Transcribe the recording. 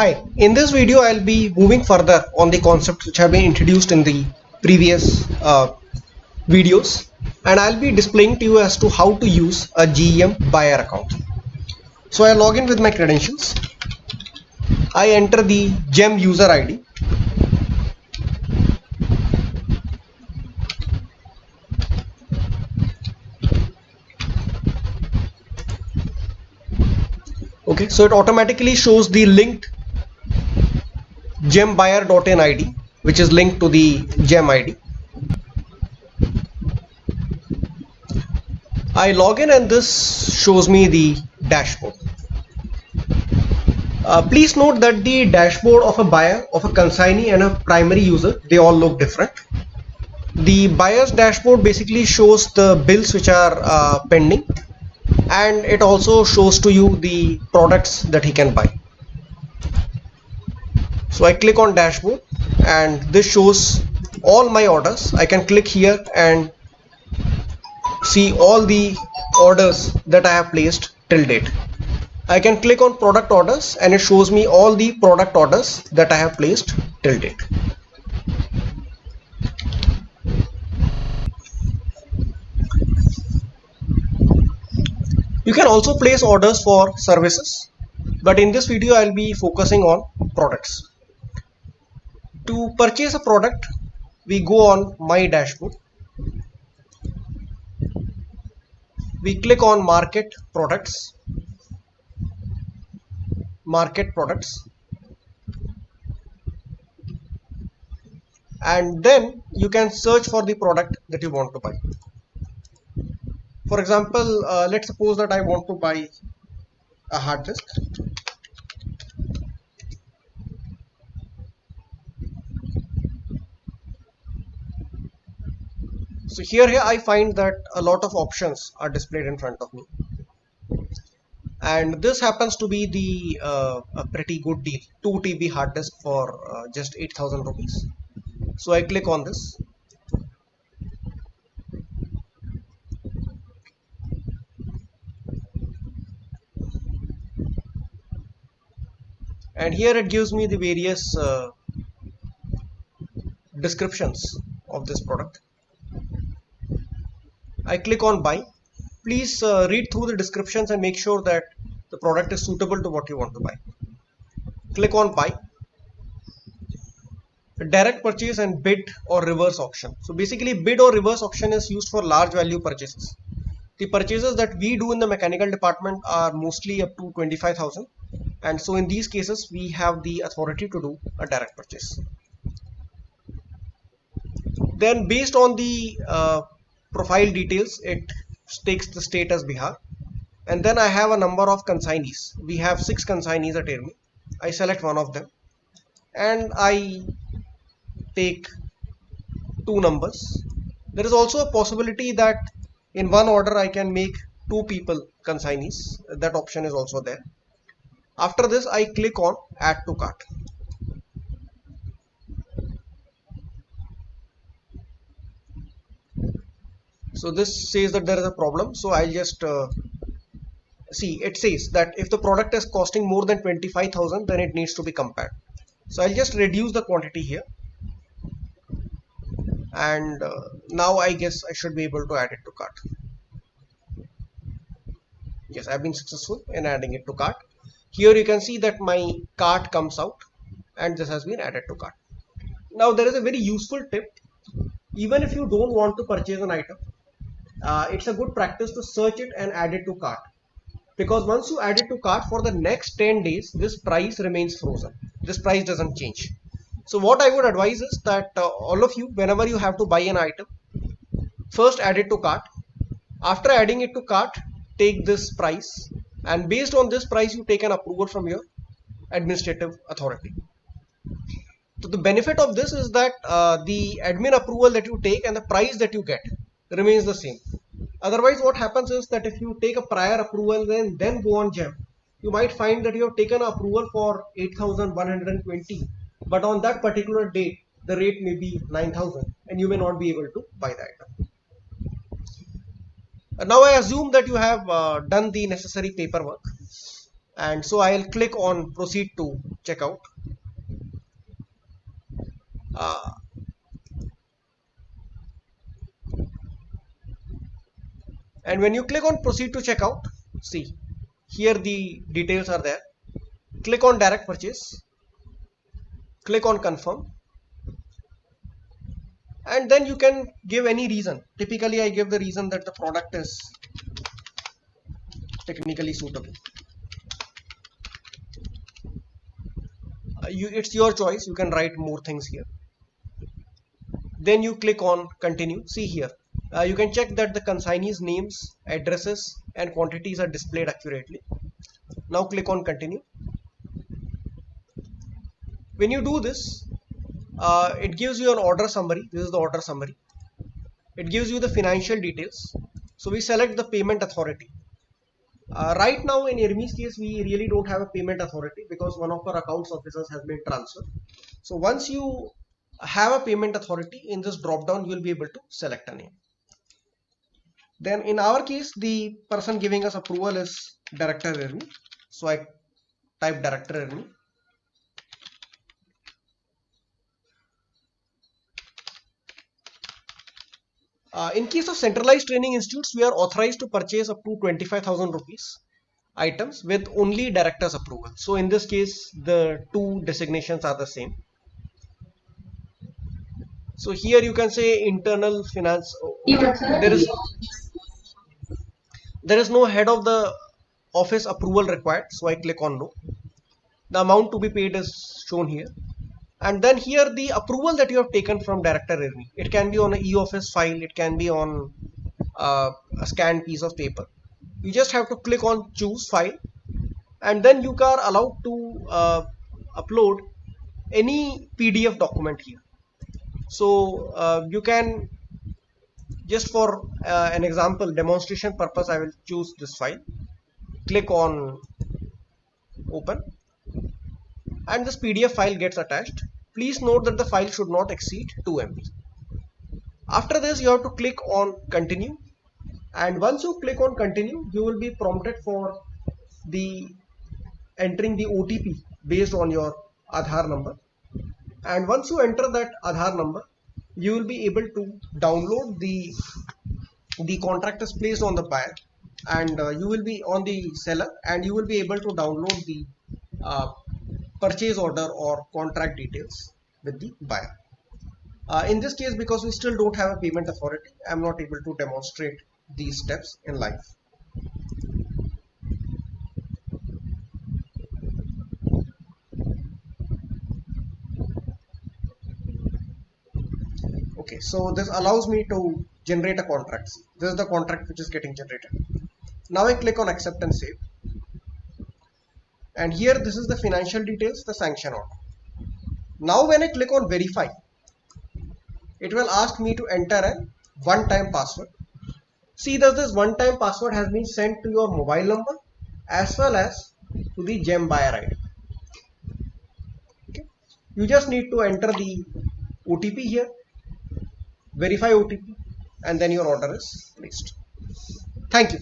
Hi, in this video I'll be moving further on the concepts which have been introduced in the previous videos, and I'll be displaying to you as to how to use a GEM buyer account. So I log in with my credentials. I enter the GEM user ID. Okay, so it automatically shows the linked gembuyer.in ID, which is linked to the gem ID. I log in and this shows me the dashboard. Please note that the dashboard of a buyer, of a consignee and a primary user, they all look different. The buyer's dashboard basically shows the bills which are pending, and it also shows to you the products that he can buy. So I click on dashboard and this shows all my orders. I can click here and see all the orders that I have placed till date. I can click on product orders and it shows me all the product orders that I have placed till date. You can also place orders for services, but in this video I'll be focusing on products. To purchase a product, we go on my dashboard. We click on market products, and then you can search for the product that you want to buy. For example, let's suppose that I want to buy a hard disk. So here I find that a lot of options are displayed in front of me, and this happens to be the a pretty good deal, 2 TB hard disk for just 8,000 rupees. So I click on this. And here it gives me the various descriptions of this product. I click on buy. Please read through the descriptions and make sure that the product is suitable to what you want to buy. Click on buy. Direct purchase and bid or reverse auction. So basically bid or reverse auction is used for large value purchases. The purchases that we do in the mechanical department are mostly up to 25,000, and so in these cases we have the authority to do a direct purchase. Then based on the profile details, it takes the state as Bihar, and then I have a number of consignees. We have 6 consignees at IRIMEE. I select one of them and I take 2 numbers. There is also a possibility that in one order I can make 2 people consignees. That option is also there. After this I click on add to cart. So this says that there is a problem, so I'll just see, it says that if the product is costing more than 25,000, then it needs to be compared. So I'll just reduce the quantity here, and now I guess I should be able to add it to cart. Yes, I've been successful in adding it to cart. Here you can see that my cart comes out and this has been added to cart. Now there is a very useful tip. Even if you don't want to purchase an item, it's a good practice to search it and add it to cart, because once you add it to cart, for the next 10 days this price remains frozen. This price doesn't change. So what I would advise is that all of you, whenever you have to buy an item, first add it to cart. After adding it to cart, take this price, and based on this price you take an approval from your administrative authority. So the benefit of this is that the admin approval that you take and the price that you get remains the same. Otherwise what happens is that if you take a prior approval and then go on GEM, you might find that you have taken approval for 8,120, but on that particular date the rate may be 9,000 and you may not be able to buy the item. Now I assume that you have done the necessary paperwork, and so I'll click on proceed to checkout. And when you click on proceed to checkout, see here the details are there. Click on direct purchase, click on confirm, and then you can give any reason. Typically I give the reason that the product is technically suitable. It's your choice, you can write more things here. Then you click on continue. See here, you can check that the consignees names, addresses and quantities are displayed accurately. Now click on continue. When you do this, it gives you an order summary. This is the order summary. It gives you the financial details. So we select the payment authority. Right now in IRIMEE's case, we really don't have a payment authority because one of our accounts officers has been transferred. So once you have a payment authority, in this drop down you will be able to select a name. Then in our case, the person giving us approval is Director IRIMEE. So I type Director IRIMEE. In case of centralized training institutes, we are authorized to purchase up to 25,000 rupees items with only director's approval. So in this case, the two designations are the same. So here you can say internal finance. There is no head of the office approval required. So I click on no. The amount to be paid is shown here. And then here the approval that you have taken from Director IRIMEE. It can be on an e-office file. It can be on a scanned piece of paper. You just have to click on choose file, and then you are allowed to upload any PDF document here. So you can, just for an example demonstration purpose, I will choose this file. Click on open, and this PDF file gets attached. Please note that the file should not exceed 2 MB. After this, you have to click on continue, and once you click on continue, you will be prompted for the entering the OTP based on your Aadhaar number. And once you enter that Aadhaar number, you will be able to download the contract is placed on the buyer, and you will be on the seller, and you will be able to download the purchase order or contract details with the buyer. In this case, because we still don't have a payment authority, I am not able to demonstrate these steps in live. Okay, so this allows me to generate a contract. This is the contract which is getting generated. Now I click on accept and save. And here this is the financial details, the sanction order. Now when I click on verify, it will ask me to enter a one-time password. See that this one-time password has been sent to your mobile number as well as to the GEM buyer ID. Okay. You just need to enter the OTP here, verify OTP, and then your order is placed. Thank you.